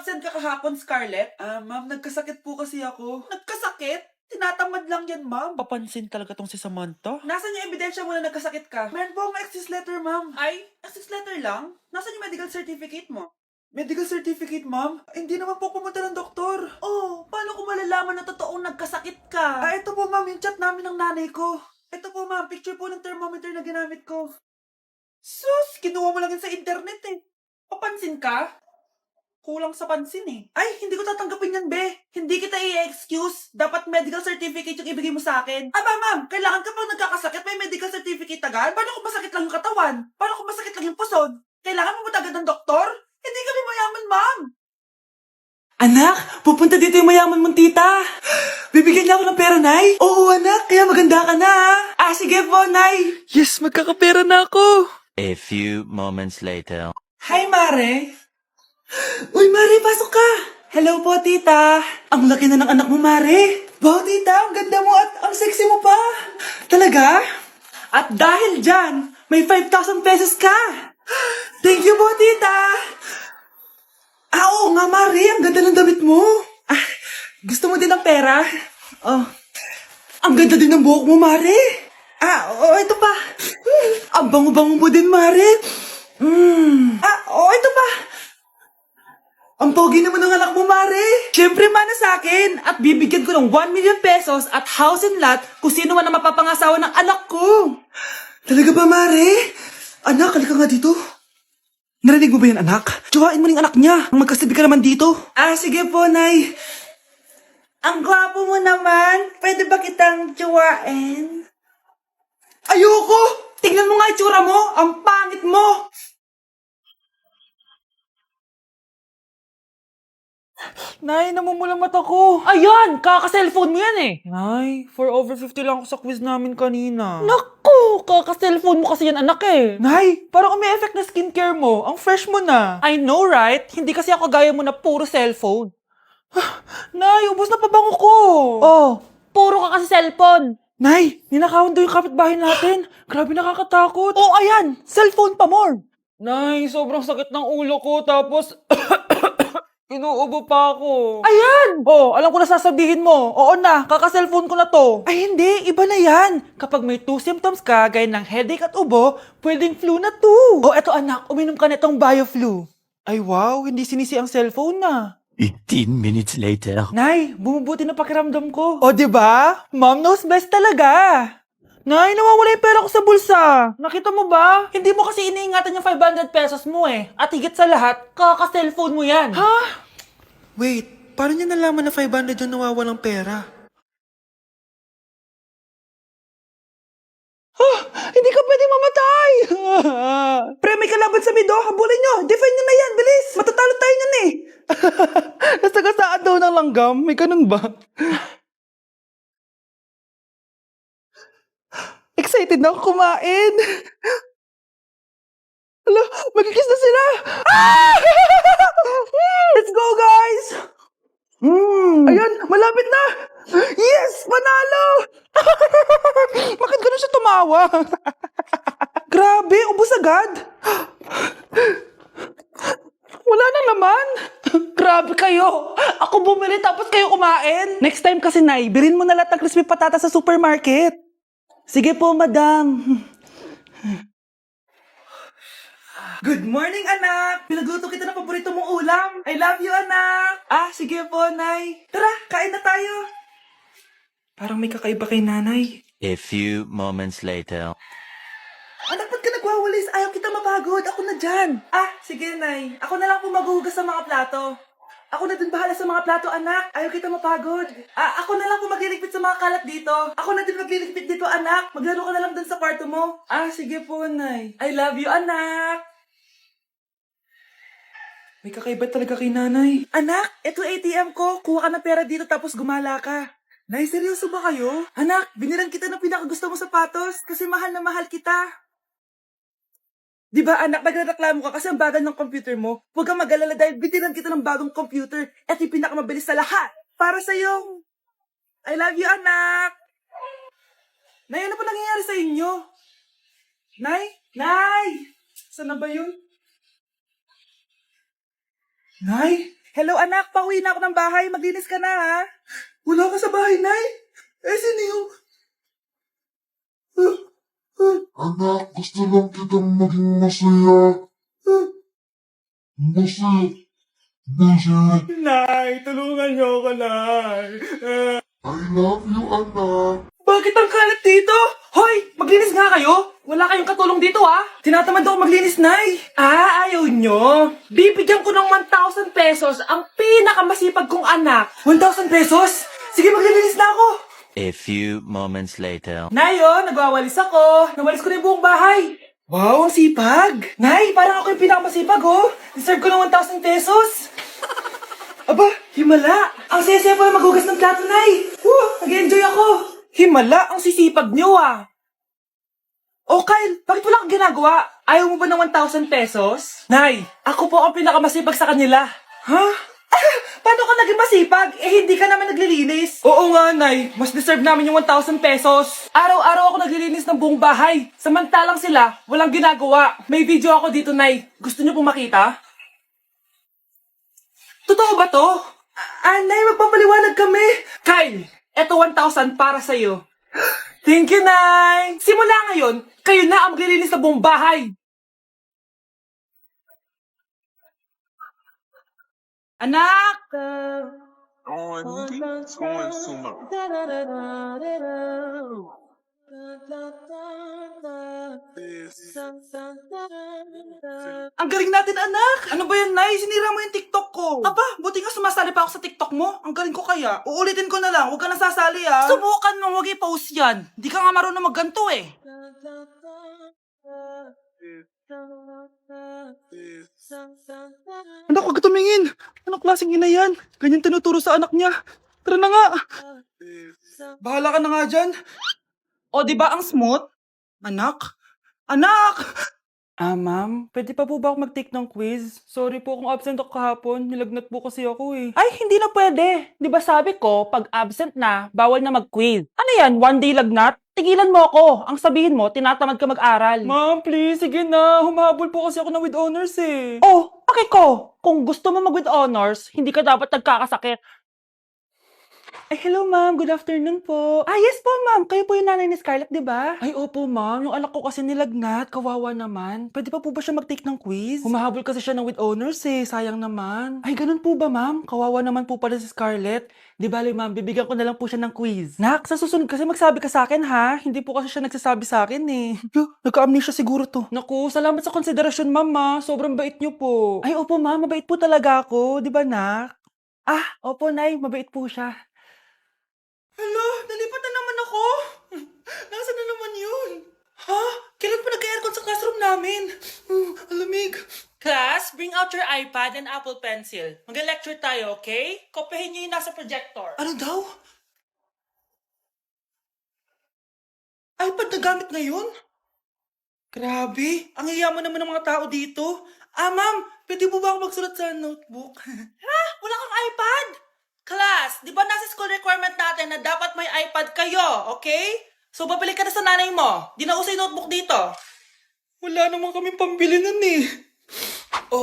nag-absent ka kahapon, Scarlett? Ma'am, nagkasakit po kasi ako. Nagkasakit? Tinatamad lang yan, ma'am. Papansin talaga tong si Samantha. Nasaan yung ebidensya mo na nagkasakit ka? Meron po akong excuse letter, ma'am. Ay, excuse letter lang? Nasaan yung medical certificate mo? Medical certificate, ma'am? Hindi naman po pumunta ng doktor. Oh, paano ko malalaman na totoong nagkasakit ka? Ito po, ma'am, yung chat namin ng nanay ko. Ito po, ma'am, picture po ng thermometer na ginamit ko. Sus, kinuha mo lang yun sa internet eh. Papansin ka? Kulang sa pansin eh. Ay, hindi ko tatanggapin yan, be. Hindi kita i-excuse. Dapat medical certificate yung ibigay mo sa akin. Aba, ma'am, kailangan kapag nagkakasakit, may medical certificate agad? Paano kung masakit lang yung katawan? Paano kung masakit lang yung puson? Kailangan mo ba agad ng doktor? Hindi kami mayaman, ma'am. Anak, pupunta dito yung mayaman mong tita. Bibigyan niya ako ng pera, Nay. Oo, anak, kaya maganda ka na, ha? Sige po, Nay. Yes, magkakapera na ako. A few moments later. Hi, Mare. Uy, Mare, pasok ka. Hello po, tita. Ang laki na ng anak mo, Mare. Wow, tita, ang ganda mo at ang sexy mo pa. Talaga? At dahil dyan, may 5,000 pesos ka. Thank you po, tita. Oo nga, Mare, ang ganda ng damit mo. Gusto mo din ng pera? Oh, ang ganda din ng buhok mo, Mare. Oo, ito pa. Ang bango-bango mo din, Mare. Oo, ito pa. Ang pogi naman ng anak mo, Mare. Siyempre, mana sa akin. At bibigyan ko ng 1 million pesos at house and lot kung sino man ang mapapangasawa ng anak ko. Talaga ba, Mare? Anak, halika nga dito. Narinig mo ba yan, anak? Tsuhain mo ng anak niya. Magkasabi ka naman dito. Sige po, Nay. Ang gwapo mo naman. Pwede ba kitang tsuhain? Ayoko! Tingnan mo nga itsura mo. Ang pangit mo. Nay, namumulang mata ko. Ayan! Kaka-cellphone mo yan eh. Nay, for over 50 lang ako sa quiz namin kanina. Naku! Kaka-cellphone mo kasi yan, anak eh. Nay, parang may effect na skincare mo. Ang fresh mo na. I know, right? Hindi kasi ako gaya mo na puro cellphone. Nay, ubos na pabango ko. Oh, puro ka kasi cellphone. Nay, ninakawan daw yung kapitbahay natin. Grabe nakakatakot. Oh, ayan! Cellphone pa more! Nay, sobrang sakit ng ulo ko. Tapos, inuubo pa ako. Ayan! Oh, alam ko na sasabihin mo. Oo na, kaka-cellphone ko na to. Ay hindi, iba na yan. Kapag may 2 symptoms ka, gaya ng headache at ubo, pwedeng flu na 2. Oh, eto anak, uminom ka nitong BioFlu. Ay wow, hindi sinisi ang cellphone na. 15 minutes later. Nay, bumubuti na pakiramdam ko. O, di ba? Mom knows best talaga. Nay, nawawala yung pera ko sa bulsa. Nakita mo ba? Hindi mo kasi iniingatan yung 500 pesos mo eh. At higit sa lahat, kaka-cellphone mo yan. Ha? Wait, paano niya nalaman na 500 yung nawawalang pera? Hindi ka pwedeng mamatay! Pre, may kalaban sa mido. Habulin nyo. Defend nyo na yan. Bilis. Matatalo tayo nyan eh. Nasagasaan daw ng langgam. May ganun ba? Excited na ako kumain. Hala, magkikis na sila. Ah! Let's go, guys! Ayan, malapit na! Yes! Panalo! Bakit ganun siya tumawa? Grabe, ubos agad. Wala na naman. Grabe kayo! Ako bumili tapos kayo kumain! Next time kasi, Nay, bilhin mo na lahat ng crispy patata sa supermarket. Sige po, madam. Good morning, anak! Pinagluto kita ng paborito mong ulam. I love you, anak! Sige po, Nay. Tara, kain na tayo. Parang may kakaiba kay nanay. A few moments later. Anak, ba't ka nagwawalis? Ayaw kita mapagod. Ako na dyan. Sige, Nay. Ako na lang po maghuhugas sa mga plato. Ako na din bahala sa mga plato, anak. Ayaw kita mapagod. Ako na lang po magliligpit sa mga kalat dito. Ako na din magliligpit dito, anak. Maglaro ka na lang dun sa kwarto mo. Sige po, Nay. I love you, anak. May kakaiba talaga kay nanay. Anak, ito ATM ko. Kuha ka ng pera dito tapos gumala ka. Nay, seryoso ba kayo? Anak, binilan kita ng pinakagusto mong sapatos kasi mahal na mahal kita. Di ba anak, nagreklamo ka kasi ang bagal ng computer mo? Huwag kang mag-alala dahil binilan kita ng bagong computer at yung pinakamabilis sa lahat. Para sa'yo. I love you, anak. Nay, ano pa nangyayari sa inyo? Nay? Nay! Saan na ba yun? Nay? Hello anak, pauwi na ako ng bahay. Maglinis ka na ha. Wala ka sa bahay, Nay. Sino yung... Anak, gusto lang kitang maging masaya. Masaya. Masaya. Nay, tulungan niyo ako, Nay. I love you, anak. Bakit ang kalat dito? Hoy, maglinis nga kayo. Wala kayong katulong dito ha. Tinatamad ako maglinis, Nay. Ayaw nyo. Bibigyan ko ng 1,000 pesos ang pinakamasipag kong anak. 1,000 pesos? Sige, maglilinis na ako. A few moments later. Nay, nagwawalis ako. Nawalis ko na yung buong bahay. Wow, ang sipag. Nay, parang ako yung pinakamasipag, Deserve ko ng 1,000 pesos. Aba, himala. Ang saya-saya pa maghugas ng plato, Nay. Nag-enjoy ako. Himala, ang sisipag niyo, Oh, Kyle, bakit wala kang ginagawa? Ayaw mo ba ng 1,000 pesos? Nay, ako po ang pinakamasipag sa kanila. Ha? Paano ka naging masipag? Hindi ka naman naglilinis. Oo nga, Nay. Mas deserve namin yung 1,000 pesos. Araw-araw ako naglilinis ng buong bahay. Samantalang sila, walang ginagawa. May video ako dito, Nay. Gusto niyo pong makita? Totoo ba to? Nay, magpapaliwanag kami. Kyle, eto 1,000 para sa'yo. Thank you, Nay. Simula ngayon, kayo na ang maglilinis sa buong bahay. Anak! Ang galing natin, anak! Ano ba yan, Nay? Sinira mo yung TikTok ko. Aba, buti nga sumasali pa ako sa TikTok mo. Ang galing ko kaya. Uulitin ko na lang. Huwag ka nasasali, Subukan mo, huwag i-post yan. Di ka nga marunong magganto, Anak, huwag ka tumingin. Anong klaseng ina yan? Ganyan tinuturo sa anak niya. Tara na nga. Bahala ka na nga dyan. O, di ba ang smooth? Anak? Anak! Ma'am, pwede pa po ba ako mag-take ng quiz? Sorry po kung absent ako kahapon. Nilagnat po kasi ako Ay, hindi na pwede. Di ba sabi ko, pag absent na, bawal na mag-quiz. Ano yan, one day lagnat? Tigilan mo ako. Ang sabihin mo, tinatamad ka mag-aral. Ma'am, please, sige na. Humahabol po kasi ako ng with honors Oh, okay ko. Kung gusto mo mag-with honors, hindi ka dapat nagkakasakit. Ay, hello ma'am. Good afternoon po. Yes po ma'am. Kayo po yung nanay ni Scarlett, di ba? Ay, opo ma'am. Yung anak ko kasi nilagnat. Kawawa naman. Pwede pa po ba siya mag-take ng quiz? Humahabol kasi siya ng with honors Sayang naman. Ay, ganun po ba ma'am? Kawawa naman po pala si Scarlett. Di bali ma'am, bibigyan ko na lang po siya ng quiz. Nak, sa susunod kasi magsabi ka sa akin ha. Hindi po kasi siya nagsasabi sa akin Nagka-amnesia siguro to. Naku, salamat sa konsiderasyon ma'am Sobrang bait niyo po. Ay, opo ma'am. Mabait po talaga ako. Di ba nak? Opo nay. Mabait po siya. Hala, nalipat na naman ako. Nasaan na naman yun? Kailan pa nag-aircon sa classroom namin? Alamig. Class, bring out your iPad and Apple Pencil. Mag-lecture tayo, okay? Kopyahin niyo yung nasa projector. Ano daw? iPad na gamit ngayon? Grabe, ang yayaman naman ng mga tao dito. Ma'am, pwede po ba ako magsulat sa notebook? Wala kang iPad? Class, di ba nasa school requirement natin na dapat may iPad kayo, okay? So, babalik ka na sa nanay mo. Di na uso yung notebook dito. Wala naman kaming pambili nun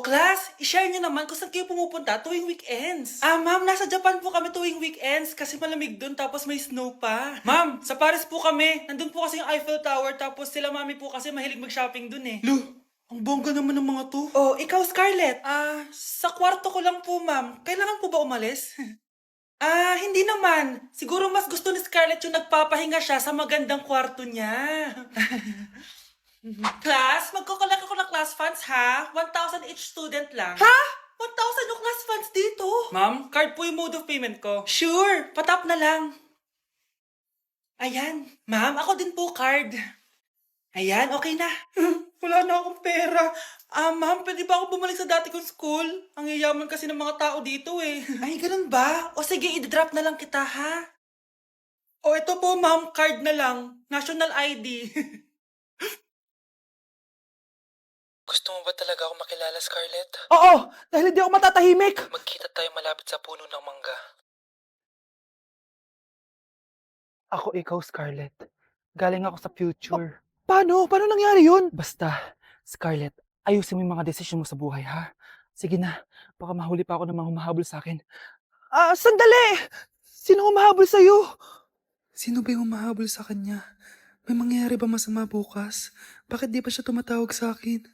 class, i-share nyo naman kung saan kayo pumupunta tuwing weekends. Ma'am, nasa Japan po kami tuwing weekends kasi malamig dun tapos may snow pa. Ma'am, sa Paris po kami. Nandun po kasi yung Eiffel Tower tapos sila mami po kasi mahilig mag-shopping dun ang bongga naman ng mga to. Oh, ikaw Scarlett. Sa kwarto ko lang po, ma'am. Kailangan po ba umalis? Hindi naman. Siguro mas gusto ni Scarlett yung nagpapahinga siya sa magandang kwarto niya. Class, magkukulak ako ng class funds, ha? 1,000 each student lang. Ha? 1,000 yung class funds dito? Ma'am, card po yung mode of payment ko. Sure, patap na lang. Ayan. Ma'am, ako din po card. Ayan, okay na. Wala na akong pera. Ma'am, pwede ba ako bumalik sa dati kong school? Ang yayaman kasi ng mga tao dito Ay, ganun ba? O sige, i-drop na lang kita, ha? O ito po, ma'am, card na lang. National ID. Gusto mo ba talaga ako makilala, Scarlett? Oo, dahil hindi ako matatahimik. Magkita tayo malapit sa puno ng mangga. Ako ikaw, Scarlett. Galing ako sa future. Paano? Paano nangyari yun? Basta, Scarlett, ayusin mo yung mga desisyon mo sa buhay, ha? Sige na, Baka mahuli pa ako ng mga humahabol sa akin. Sandali! Sino humahabol sa'yo? Sino ba yung humahabol sa kanya? May mangyayari ba masama bukas? Bakit di pa siya tumatawag sa akin?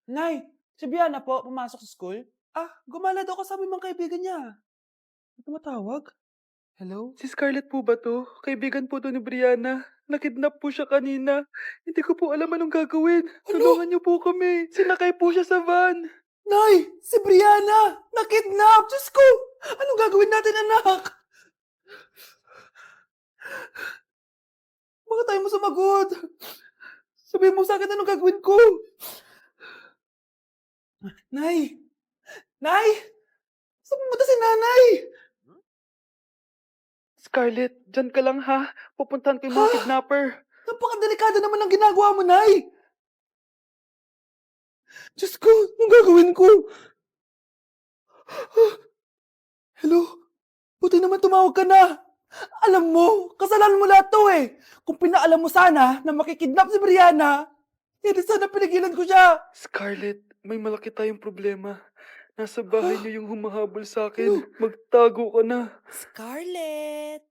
Nay, si Biana po, pumasok sa school? Gumala daw kasama yung mga kaibigan niya. Tumatawag? Hello? Si Scarlett po ba to? Kaibigan po to ni Brianna. Nakidnap po siya kanina. Hindi ko po alam anong gagawin. Tulungan niyo po kami. Sinakay po siya sa van. Nay, si Brianna! Nakidnap! Diyos ko! Anong gagawin natin, anak? Bakit tayo mo sumagot? Sabihin mo sa akin anong gagawin ko? Nay! Nay! Saan pumunta si nanay? Scarlett, dyan ka lang ha. Pupuntahan ko yung mga kidnapper. Napakadelikado naman ang ginagawa mo, Nay! Diyos ko, anong gagawin ko? Hello? Buti naman tumawag ka na. Alam mo, kasalanan mo lahat to eh. Kung pinaalam mo sana na makikidnap si Brianna, hindi sana pinigilan ko siya. Scarlett, may malaki tayong problema. Nasa bahay niyo yung humahabol sa akin. Magtago ka na. Scarlett!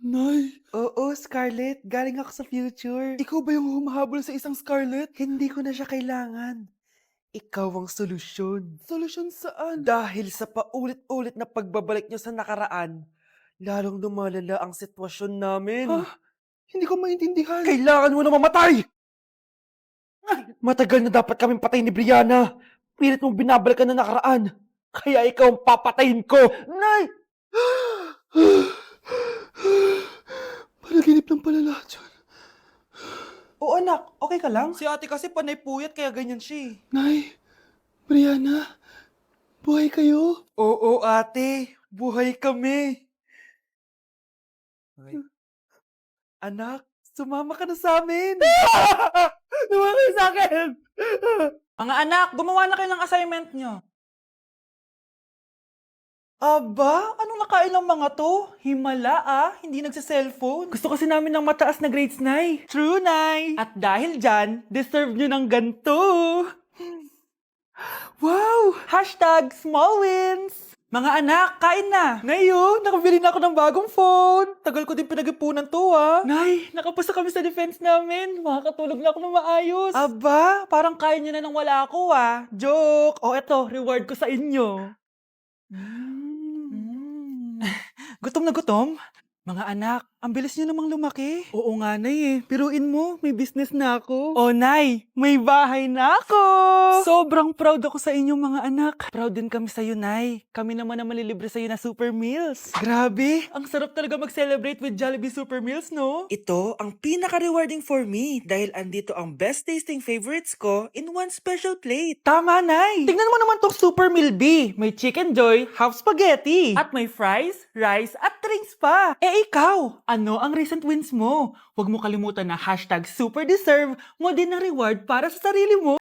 Nay! Oo, Scarlett. Galing ako sa future. Ikaw ba yung humahabol sa isang Scarlett? Hindi ko na siya kailangan. Ikaw ang solusyon. Solusyon saan? Dahil sa paulit-ulit na pagbabalik niyo sa nakaraan, lalong lumalala ang sitwasyon namin. Hindi ko maintindihan. Kailangan mo na mamatay! Matagal na dapat kaming patay ni Brianna. Pilit mong binabalikan na nakaraan. Kaya ikaw ang papatayin ko. Nay! Panaginip lang pala lahat yun. Oo anak, okay ka lang? Si ate kasi panay puyat kaya ganyan siya. Nay, Brianna, buhay kayo? Oo ate, buhay kami. Anak, sumama ka na sa amin. Sumama ka sa akin. Mga anak, gumawa na kayo ng assignment nyo. Aba, anong nakain ng mga to? Himala hindi nagsa-cellphone. Gusto kasi namin ng mataas na grades, Nay. True, Nay. At dahil dyan, deserve nyo ng ganito. Wow! Hashtag small wins! Mga anak, kain na! Ngayon, nakabili na ako ng bagong phone. Tagal ko din pinag-ipunan to, Nay, nakapasa kami sa defense namin. Makakatulog na ako ng maayos. Aba, parang kaya nyo na nang wala ako, Joke! O eto, reward ko sa inyo. Gutom na gutom? Mga anak, ang bilis niyo namang lumaki. Oo nga, Nay Piruin mo, may business na ako. Oh, Nay, may bahay na ako! Sobrang proud ako sa inyong mga anak. Proud din kami sa iyo, Nay. Kami naman na malilibre sa iyo na Super Meals. Grabe, ang sarap talaga mag-celebrate with Jollibee Super Meals, no? Ito ang pinaka-rewarding for me dahil andito ang best tasting favorites ko in one special plate. Tama, Nay! Tingnan mo naman tong Super Meal B. May Chicken Joy, half spaghetti. At may fries, rice, at drinks pa. Ikaw, ano ang recent wins mo? Huwag mo kalimutan na hashtag super deserve mo din ng reward para sa sarili mo.